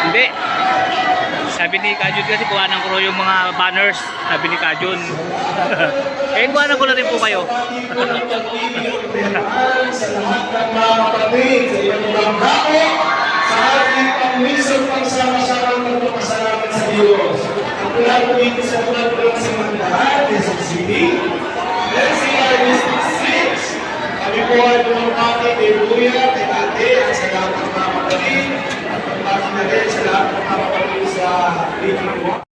Hindi. Sabi ni Kajun kasi kuhanan ko yung mga banners. Sabi ni Kajun. Eh, kuhanan ko na rin po kayo. Sa lahat ng mga kapatid, sa iyong mga bako, sa ating pang-mission pagsama-sama magpapasalamat sa Diyos. Ang tulad po dito sa tulad po sa mga lahat, sa City,